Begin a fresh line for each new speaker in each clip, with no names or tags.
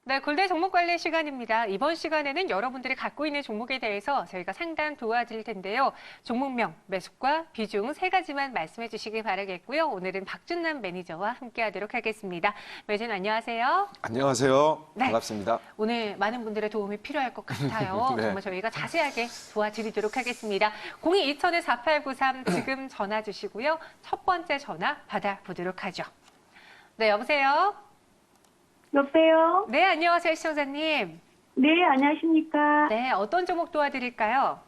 네, 골대 종목 관리 시간입니다. 이번 시간에는 여러분들이 갖고 있는 종목에 대해서 저희가 상담 도와드릴 텐데요. 종목명, 매수가, 비중 세 가지만 말씀해 주시기 바라겠고요. 오늘은 박준남 매니저와 함께하도록 하겠습니다. 매니저님 안녕하세요.
안녕하세요.
네,
반갑습니다.
오늘 많은 분들의 도움이 필요할 것 같아요.
네.
정말 저희가 자세하게 도와드리도록 하겠습니다. 02-2000-4893 지금 전화 주시고요. 첫 번째 전화 받아보도록 하죠. 네, 여보세요?
여보세요?
네, 안녕하세요, 시청자님.
네, 안녕하십니까?
네, 어떤 종목 도와드릴까요?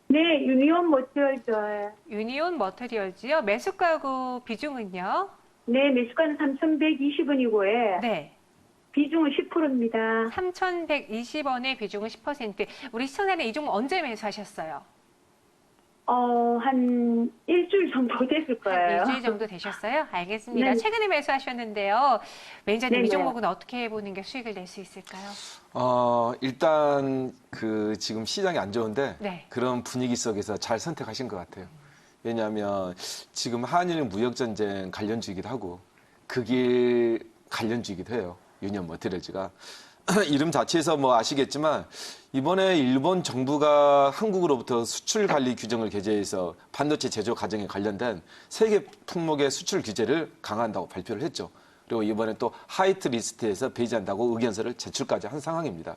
네, 유니온 모티얼.
유니온 머터리얼즈요. 매수가고 비중은요?
네, 매수가는 3,120원이고요.
네.
비중은 10%입니다.
3,120원의 비중은 10%. 우리 시청자님 이 종목 언제 매수하셨어요?
한 일주일 정도 됐을 거예요.
한 일주일 정도 되셨어요? 알겠습니다.
네.
최근에 매수하셨는데요. 매니저님
네네.
이 종목은 어떻게 보는 게 수익을 낼 수 있을까요?
일단 지금 시장이 안 좋은데
네.
그런 분위기 속에서 잘 선택하신 것 같아요. 왜냐하면 지금 한일 무역 전쟁 관련주이기도 하고 그 길 관련주이기도 해요. 유니온 머티리얼즈가. 이름 자체에서 뭐 아시겠지만 이번에 일본 정부가 한국으로부터 수출 관리 규정을 개정해서 반도체 제조 과정에 관련된 세계 품목의 수출 규제를 강화한다고 발표를 했죠. 그리고 이번에 또 하이트 리스트에서 배제한다고 의견서를 제출까지 한 상황입니다.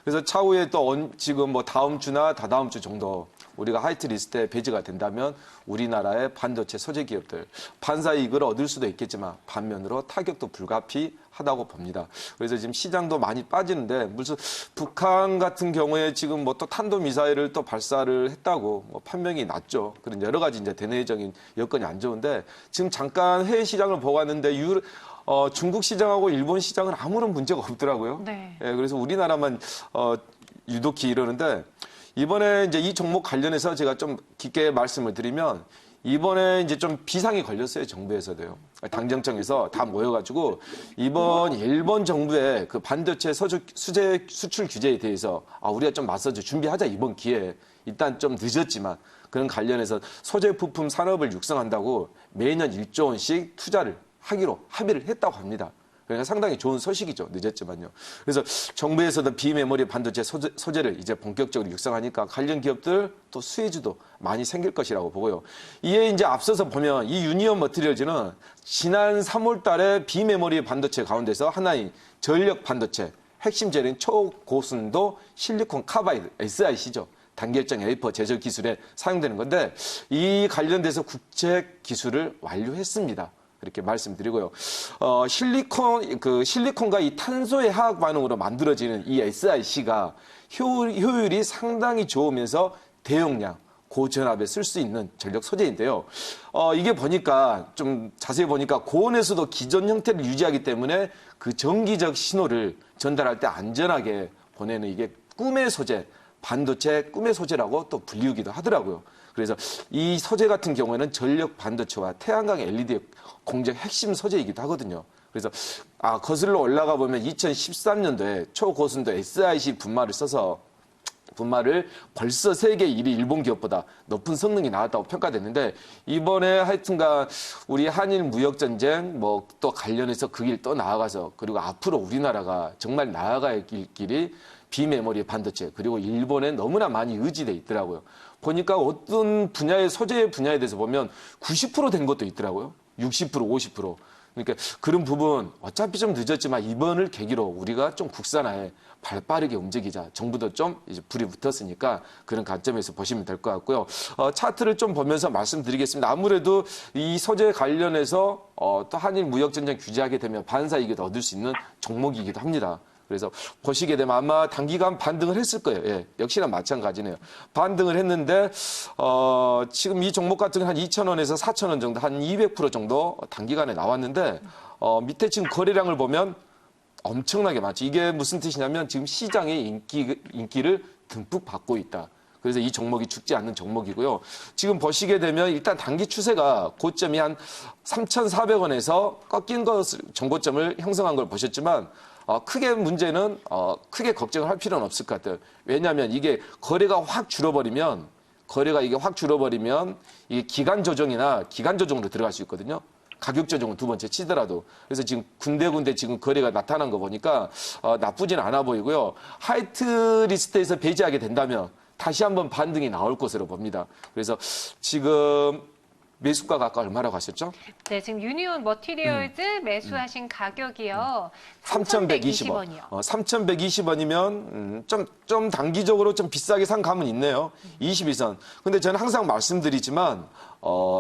그래서 차후에 또 지금 뭐 다음 주나 다다음 주 정도 우리가 하이트 리스트에 배제가 된다면 우리나라의 반도체 소재 기업들 반사 이익을 얻을 수도 있겠지만 반면으로 타격도 불가피하다고 봅니다. 그래서 지금 시장도 많이 빠지는데 무슨 북한 같은 경우에 지금 뭐 또 탄도 미사일을 또 발사를 했다고 뭐 판명이 났죠. 그런 여러 가지 이제 대내적인 여건이 안 좋은데 지금 잠깐 해외 시장을 보고 왔는데 중국 시장하고 일본 시장은 아무런 문제가 없더라고요.
네.
예, 그래서 우리나라만 유독히 이러는데 이번에 이제 이 종목 관련해서 제가 좀 깊게 말씀을 드리면 이번에 이제 좀 비상이 걸렸어요. 정부에서도요. 당정청에서 다 모여가지고 이번 일본 정부의 그 반도체 수출 규제에 대해서 우리가 좀 맞서서 준비하자 이번 기회에 일단 좀 늦었지만 그런 관련해서 소재 부품 산업을 육성한다고 매년 1조 원씩 투자를 하기로 합의를 했다고 합니다. 그러니까 상당히 좋은 소식이죠. 늦었지만요. 그래서 정부에서도 비메모리 반도체 소재를 이제 본격적으로 육성하니까 관련 기업들 또 수혜주도 많이 생길 것이라고 보고요. 이에 이제 앞서서 보면 이 유니온 머티리얼즈는 지난 3월 달에 비메모리 반도체 가운데서 하나인 전력 반도체 핵심 재료인 초고순도 실리콘 카바이드 SiC죠. 단결정 웨이퍼 제조 기술에 사용되는 건데 이 관련돼서 국제 기술을 완료했습니다. 이렇게 말씀드리고요. 실리콘과 이 탄소의 화학 반응으로 만들어지는 이 SiC가 효율이 상당히 좋으면서 대용량, 고전압에 쓸 수 있는 전력 소재인데요. 이게 보니까 좀 자세히 보니까 고온에서도 기존 형태를 유지하기 때문에 그 전기적 신호를 전달할 때 안전하게 보내는 이게 꿈의 소재, 반도체 꿈의 소재라고 또 불리우기도 하더라고요. 그래서 이 소재 같은 경우에는 전력 반도체와 태양광 LED 공정 핵심 소재이기도 하거든요. 그래서 거슬러 올라가 보면 2013년도에 초고순도 SiC 분말을 벌써 세계 1위 일본 기업보다 높은 성능이 나왔다고 평가됐는데 이번에 하여튼간 우리 한일 무역 전쟁 뭐 또 관련해서 그 길 또 나아가서 그리고 앞으로 우리나라가 정말 나아갈 길이 비메모리 반도체 그리고 일본에 너무나 많이 의지돼 있더라고요. 보니까 어떤 분야의 소재 분야에 대해서 보면 90% 된 것도 있더라고요. 60%, 50%. 그러니까 그런 부분 어차피 좀 늦었지만 이번을 계기로 우리가 좀 국산화에 발빠르게 움직이자. 정부도 좀 이제 불이 붙었으니까 그런 관점에서 보시면 될 것 같고요. 차트를 좀 보면서 말씀드리겠습니다. 아무래도 이 소재 관련해서 또 한일 무역 전쟁 규제하게 되면 반사이익을 얻을 수 있는 종목이기도 합니다. 그래서 보시게 되면 아마 단기간 반등을 했을 거예요. 예, 역시나 마찬가지네요. 반등을 했는데 지금 이 종목 같은 경우는 한 2,000원에서 4,000원 정도 한 200% 정도 단기간에 나왔는데 밑에 지금 거래량을 보면 엄청나게 많죠. 이게 무슨 뜻이냐면 지금 시장의 인기를 듬뿍 받고 있다. 그래서 이 종목이 죽지 않는 종목이고요. 지금 보시게 되면 일단 단기 추세가 고점이 한 3,400원에서 꺾인 것을 정고점을 형성한 걸 보셨지만 크게 문제는 크게 걱정을 할 필요는 없을 것 같아요. 왜냐하면 이게 거래가 확 줄어버리면 이게 기간 조정이나 기간 조정으로 들어갈 수 있거든요. 가격 조정은 두 번째 치더라도. 그래서 지금 군데군데 지금 거래가 나타난 거 보니까 나쁘진 않아 보이고요. 하이트 리스트에서 배제하게 된다면 다시 한번 반등이 나올 것으로 봅니다. 그래서 지금 매수가가 아까 얼마라고 하셨죠?
네, 지금 유니온 머티리얼즈 매수하신 가격이요.
3,120원. 3,120원이면 좀 단기적으로 좀 비싸게 산 감은 있네요. 21선. 근데 저는 항상 말씀드리지만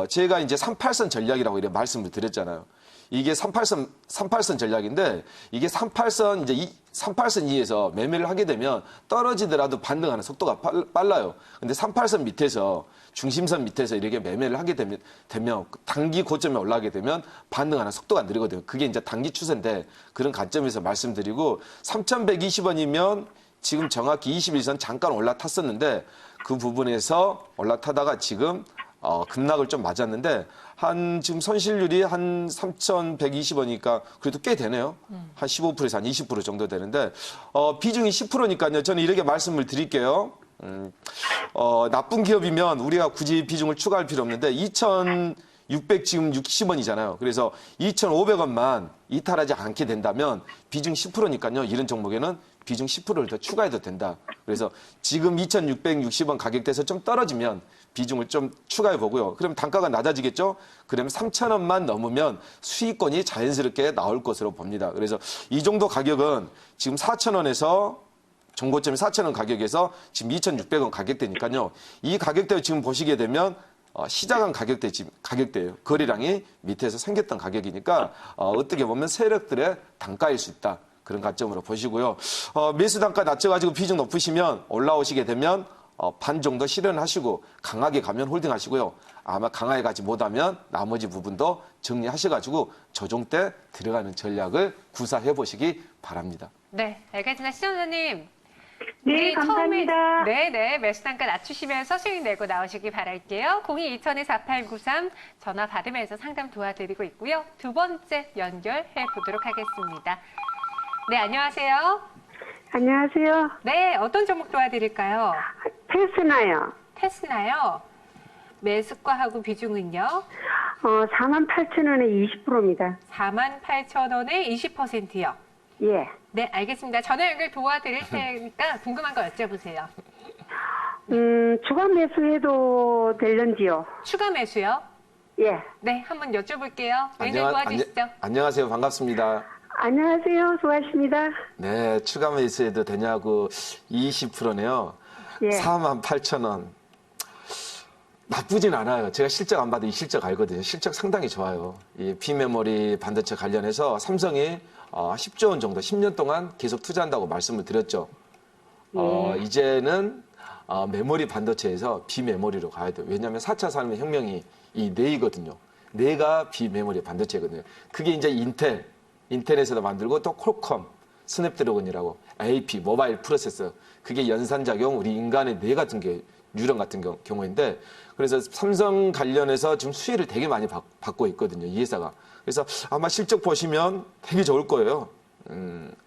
제가 이제 38선 전략이라고 이렇게 말씀을 드렸잖아요. 이게 38선 전략인데 이게 38선 이제 38선 이에서 매매를 하게 되면 떨어지더라도 반등하는 속도가 빨라요. 근데 38선 밑에서 중심선 밑에서 이렇게 매매를 하게 되면 단기 고점에 올라가게 되면 반등하는 속도가 느리거든요. 그게 이제 단기 추세인데 그런 관점에서 말씀드리고 3,120원이면 지금 정확히 21선 잠깐 올라탔었는데 그 부분에서 올라타다가 지금 급락을 좀 맞았는데 지금 손실률이 한 3,120원이니까 그래도 꽤 되네요. 한 15%에서 한 20% 정도 되는데 비중이 10%니까요. 저는 이렇게 말씀을 드릴게요. 나쁜 기업이면 우리가 굳이 비중을 추가할 필요 없는데 2,600 지금 60원이잖아요. 그래서 2,500원만 이탈하지 않게 된다면 비중 10%니까요. 이런 종목에는 비중 10%를 더 추가해도 된다. 그래서 지금 2,660원 가격대에서 좀 떨어지면 비중을 좀 추가해 보고요. 그럼 단가가 낮아지겠죠? 그러면 3,000원만 넘으면 수익권이 자연스럽게 나올 것으로 봅니다. 그래서 이 정도 가격은 지금 4,000원에서 정고점이 4,000원 가격에서 지금 2,600원 가격대니까요. 이 가격대 지금 보시게 되면 시작한 가격대예요. 거래량이 밑에서 생겼던 가격이니까 어떻게 보면 세력들의 단가일 수 있다. 그런 관점으로 보시고요. 매수 단가 낮춰가지고 비중 높으시면 올라오시게 되면 반 정도 실현하시고 강하게 가면 홀딩하시고요. 아마 강하게 가지 못하면 나머지 부분도 정리하셔가지고 조정 때 들어가는 전략을 구사해 보시기 바랍니다.
네, 알겠습니다. 시청자님.
네, 감사합니다.
네네, 매수 단가 낮추시면서 수익 내고 나오시기 바랄게요. 02-2000-4893 전화 받으면서 상담 도와드리고 있고요. 두 번째 연결해 보도록 하겠습니다. 네, 안녕하세요.
안녕하세요.
네, 어떤 종목 도와드릴까요?
테스나요.
테스나요. 매수가하고 비중은요?
48,000원에 20%입니다.
48,000원에 20%요.
예.
네, 알겠습니다. 전화 연결 도와드릴 테니까 궁금한 거 여쭤보세요.
주간 매수해도 될런지요?
추가 매수요?
예.
네, 한번 여쭤볼게요. 연결 도와주시죠.
안녕하세요. 반갑습니다.
안녕하세요. 수고하십니다.
네, 추가 매수해도 되냐고 20%네요.
예.
48,000원. 나쁘진 않아요. 제가 실적 안 봐도 이 실적 알거든요. 실적 상당히 좋아요. 이 비메모리 반도체 관련해서 삼성이 10조 원 정도 10년 동안 계속 투자한다고 말씀을 드렸죠. 이제는 메모리 반도체에서 비메모리로 가야 돼요. 왜냐하면 4차 산업혁명이 이 뇌이거든요. 뇌가 비메모리 반도체거든요. 그게 이제 인텔에서도 만들고 또 퀄컴, 스냅드래곤이라고 AP, 모바일 프로세서 그게 연산작용 우리 인간의 뇌 같은 게 뉴런 같은 경우인데 그래서 삼성 관련해서 지금 수혜를 되게 많이 받고 있거든요. 이 회사가. 그래서 아마 실적 보시면 되게 좋을 거예요.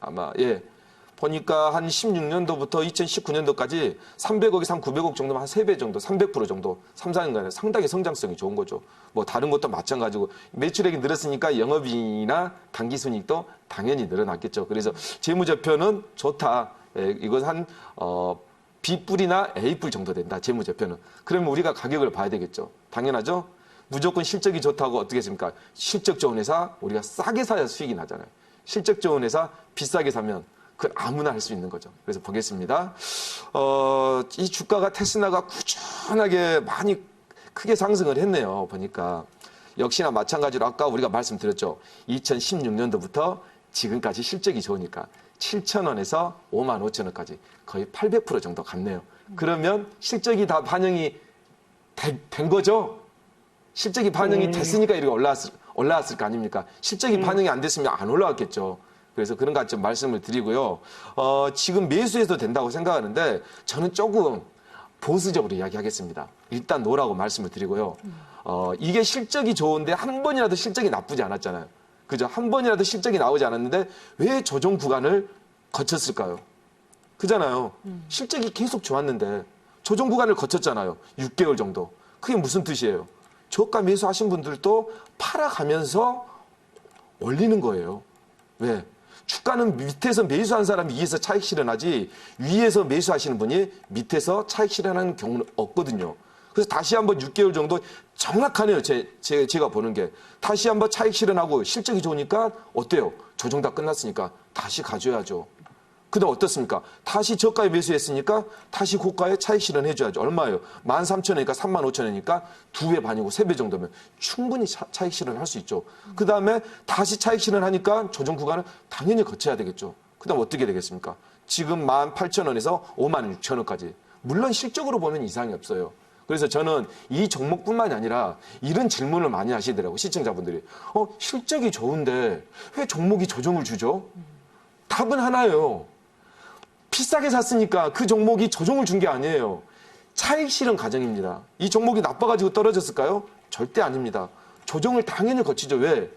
아마 예. 보니까 한 16년도부터 2019년도까지 300억에서 한 900억 정도면 한 3배 정도, 300% 정도 3, 4년간에 상당히 성장성이 좋은 거죠. 뭐 다른 것도 마찬가지고 매출액이 늘었으니까 영업이익이나 당기순이익도 당연히 늘어났겠죠. 그래서 재무제표는 좋다. 예, 이건 한 B뿔이나 A뿔 정도 된다. 재무제표는. 그러면 우리가 가격을 봐야 되겠죠. 당연하죠. 무조건 실적이 좋다고 어떻게 했습니까? 실적 좋은 회사 우리가 싸게 사야 수익이 나잖아요. 실적 좋은 회사 비싸게 사면 그건 아무나 할 수 있는 거죠. 그래서 보겠습니다. 이 주가가 테스나가 꾸준하게 많이 크게 상승을 했네요. 보니까 역시나 마찬가지로 아까 우리가 말씀드렸죠. 2016년도부터 지금까지 실적이 좋으니까 7,000원에서 55,000원까지 거의 800% 정도 갔네요. 그러면 실적이 다 반영이 된 거죠? 실적이 반영이 됐으니까 이렇게 올라왔을 거 아닙니까? 실적이 반영이 안 됐으면 안 올라왔겠죠. 그래서 그런 것 좀 말씀을 드리고요. 지금 매수해도 된다고 생각하는데 저는 조금 보수적으로 이야기하겠습니다. 일단 놓으라고 말씀을 드리고요. 이게 실적이 좋은데 한 번이라도 실적이 나쁘지 않았잖아요. 그죠? 한 번이라도 실적이 나오지 않았는데 왜 조정 구간을 거쳤을까요? 그잖아요. 실적이 계속 좋았는데 조정 구간을 거쳤잖아요. 6개월 정도. 그게 무슨 뜻이에요? 저가 매수하신 분들도 팔아가면서 올리는 거예요. 왜? 주가는 밑에서 매수한 사람이 위에서 차익 실현하지 위에서 매수하시는 분이 밑에서 차익 실현하는 경우는 없거든요. 그래서 다시 한번 6개월 정도 정확하네요. 제가 보는 게. 다시 한번 차익 실현하고 실적이 좋으니까 어때요? 조정 다 끝났으니까 다시 가져야죠. 그다음 어떻습니까? 다시 저가에 매수했으니까 다시 고가에 차익 실현해줘야죠. 얼마예요? 13,000원이니까 35,000원이니까 2배 반이고 3배 정도면 충분히 차익 실현할 수 있죠. 그다음에 다시 차익 실현하니까 조정 구간을 당연히 거쳐야 되겠죠. 그다음 어떻게 되겠습니까? 지금 18,000원에서 56,000원까지. 물론 실적으로 보면 이상이 없어요. 그래서 저는 이 종목뿐만이 아니라 이런 질문을 많이 하시더라고요. 시청자분들이. 실적이 좋은데 왜 종목이 조정을 주죠? 답은 하나예요. 비싸게 샀으니까 그 종목이 조정을 준 게 아니에요. 차익 실현 과정입니다. 이 종목이 나빠가지고 떨어졌을까요? 절대 아닙니다. 조정을 당연히 거치죠. 왜?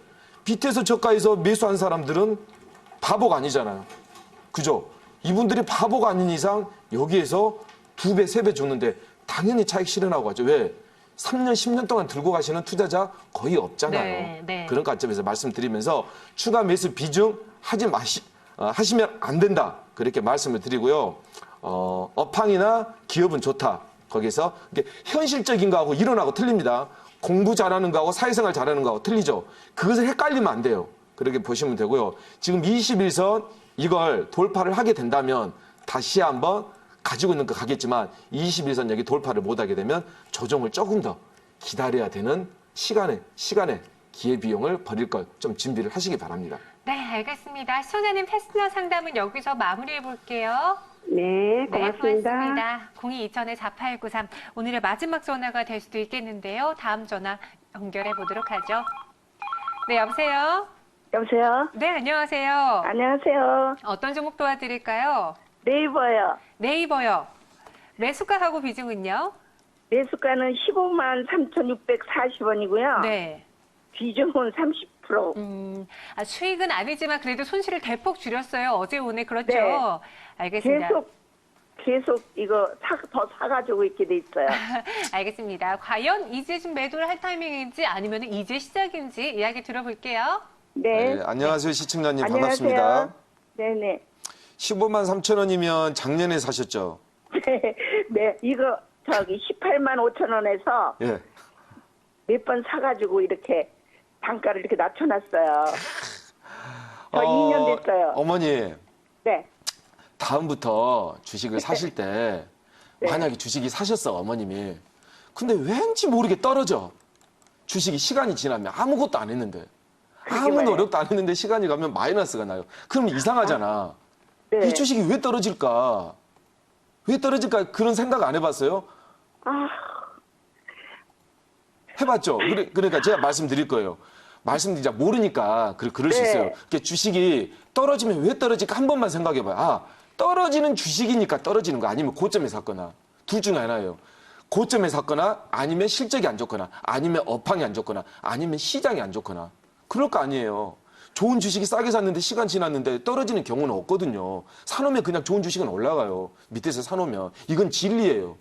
밑에서 저가에서 매수한 사람들은 바보가 아니잖아요. 그죠? 이분들이 바보가 아닌 이상 여기에서 2배, 3배 주는데 당연히 차익 실현하고 가죠. 왜? 3년, 10년 동안 들고 가시는 투자자 거의 없잖아요.
네, 네.
그런 관점에서 말씀드리면서 추가 매수 비중 하시면 안 된다. 그렇게 말씀을 드리고요. 업황이나 기업은 좋다. 거기서 현실적인 거하고 이론하고 틀립니다. 공부 잘하는 거하고 사회생활 잘하는 거하고 틀리죠. 그것을 헷갈리면 안 돼요. 그렇게 보시면 되고요. 지금 21선 이걸 돌파를 하게 된다면 다시 한번 가지고 있는 거 가겠지만 21선 여기 돌파를 못하게 되면 조정을 조금 더 기다려야 되는 시간에 기회비용을 버릴 걸 좀 준비를 하시기 바랍니다.
네, 알겠습니다. 시청자님 패스너 상담은 여기서 마무리해 볼게요.
네, 고맙습니다.
고맙습니다. 02-2000-4893 오늘의 마지막 전화가 될 수도 있겠는데요. 다음 전화 연결해 보도록 하죠. 네, 여보세요?
여보세요?
네, 안녕하세요.
안녕하세요.
어떤 종목 도와드릴까요?
네이버요.
네이버요. 매수가하고 비중은요?
매수가는 15만 3,640원이고요.
네.
비중은 30%.
수익은 아니지만 그래도 손실을 대폭 줄였어요. 어제 오늘 그렇죠?
네.
알겠습니다.
계속 이거 더 사가지고 있게 돼 있어요.
알겠습니다. 과연 이제 좀 매도를 할 타이밍인지 아니면 이제 시작인지 이야기 들어볼게요.
네.
네, 안녕하세요. 시청자님
안녕하세요.
반갑습니다.
네네.
15만 3천 원이면 작년에 사셨죠?
네. 이거 18만 5천 원에서
예.
몇 번 사가지고 이렇게 단가를 이렇게 낮춰놨어요. 저 2년 됐어요.
어머니,
네.
다음부터 주식을 사실 때
네.
만약에 주식이 사셨어, 어머님이. 근데 왠지 모르게 떨어져. 주식이 시간이 지나면 아무것도 안 했는데. 아무
말이에요.
노력도 안 했는데 시간이 가면 마이너스가 나요. 그럼 이상하잖아.
네.
이 주식이 왜 떨어질까? 왜 떨어질까? 그런 생각 안 해봤어요?
아,
해봤죠? 그러니까 제가 말씀드릴 거예요. 말씀드리자 모르니까 그럴 수
네.
있어요. 그러니까 주식이 떨어지면 왜 떨어질까 한 번만 생각해봐요. 아, 떨어지는 주식이니까 떨어지는 거 아니면 고점에 샀거나 둘 중에 하나예요. 고점에 샀거나 아니면 실적이 안 좋거나 아니면 업황이 안 좋거나 아니면 시장이 안 좋거나 그럴 거 아니에요. 좋은 주식이 싸게 샀는데 시간 지났는데 떨어지는 경우는 없거든요. 사놓으면 그냥 좋은 주식은 올라가요. 밑에서 사놓으면. 이건 진리예요.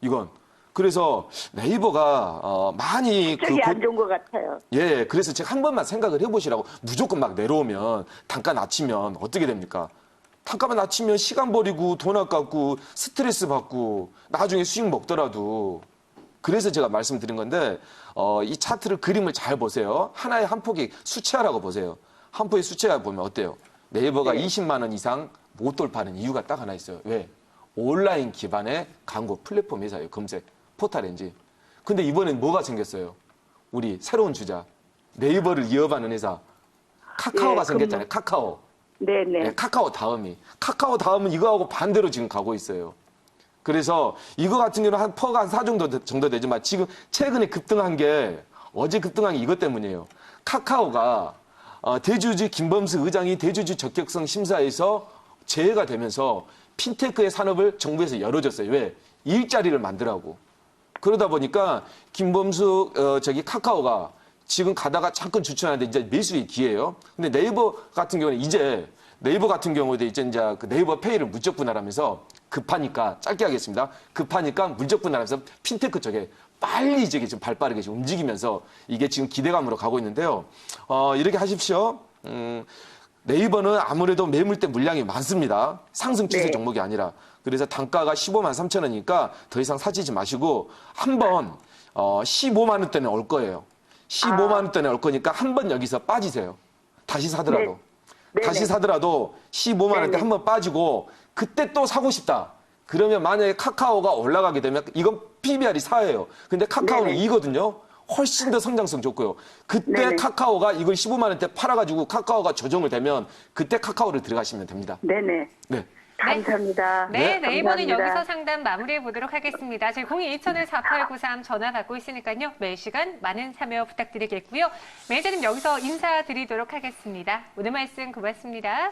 이건. 그래서 네이버가 많이
실적이 안 좋은 것 같아요.
예, 그래서 제가 한 번만 생각을 해보시라고. 무조건 막 내려오면 단가 낮추면 어떻게 됩니까? 단가만 낮추면 시간 버리고 돈 아깝고 스트레스 받고 나중에 수익 먹더라도. 그래서 제가 말씀드린 건데 이 차트를 그림을 잘 보세요. 하나의 한 폭의 수치화라고 보세요. 한 폭의 수치화 보면 어때요? 네이버가
네.
20만 원 이상 못 돌파하는 이유가 딱 하나 있어요. 왜? 온라인 기반의 광고 플랫폼 회사예요. 검색, 포탈 엔진. 근데 이번엔 뭐가 생겼어요? 우리 새로운 주자. 네이버를 이어받는 회사. 카카오가
네,
생겼잖아요. 카카오.
네네.
네, 카카오 다음이. 카카오 다음은 이거하고 반대로 지금 가고 있어요. 그래서 이거 같은 경우는 한 퍼가 한 4 정도 되지만 지금 최근에 급등한 게 어제 급등한 게 이것 때문이에요. 카카오가 대주주 김범수 의장이 대주주 적격성 심사에서 제외가 되면서 핀테크의 산업을 정부에서 열어줬어요. 왜? 일자리를 만들라고. 그러다 보니까 김범수 카카오가 지금 가다가 잠깐 주춤하는데 이제 매수의 기회예요. 근데 네이버 같은 경우는 이제 그 네이버 페이를 무적 분할하면서 급하니까 짧게 하겠습니다. 급하니까 물적 분할하면서 핀테크 쪽에 빨리 이제 좀 발빠르게 좀 움직이면서 이게 지금 기대감으로 가고 있는데요. 이렇게 하십시오. 네이버는 아무래도 매물대 물량이 많습니다. 상승 추세
네.
종목이 아니라. 그래서 단가가 15만 3천 원이니까 더 이상 사지지 마시고 한번 15만 원대는 올 거예요. 15만 원대는 올 거니까 한번 여기서 빠지세요. 다시 사더라도.
네.
다시
네네.
사더라도 15만 원대
네네.
한번 빠지고 그때 또 사고 싶다. 그러면 만약에 카카오가 올라가게 되면 이건 PBR이 4예요. 근데 카카오는
네네.
2거든요. 훨씬 더 성장성 좋고요. 그때
네네.
카카오가 이걸 15만 원대 팔아가지고 카카오가 조정을 되면 그때 카카오를 들어가시면 됩니다.
네네.
네.
감사합니다.
네, 네이버는
감사합니다.
여기서 상담 마무리해 보도록 하겠습니다. 저희 02-2000-4893 전화 받고 있으니까요. 매시간 많은 참여 부탁드리겠고요. 매니저님 여기서 인사드리도록 하겠습니다. 오늘 말씀 고맙습니다.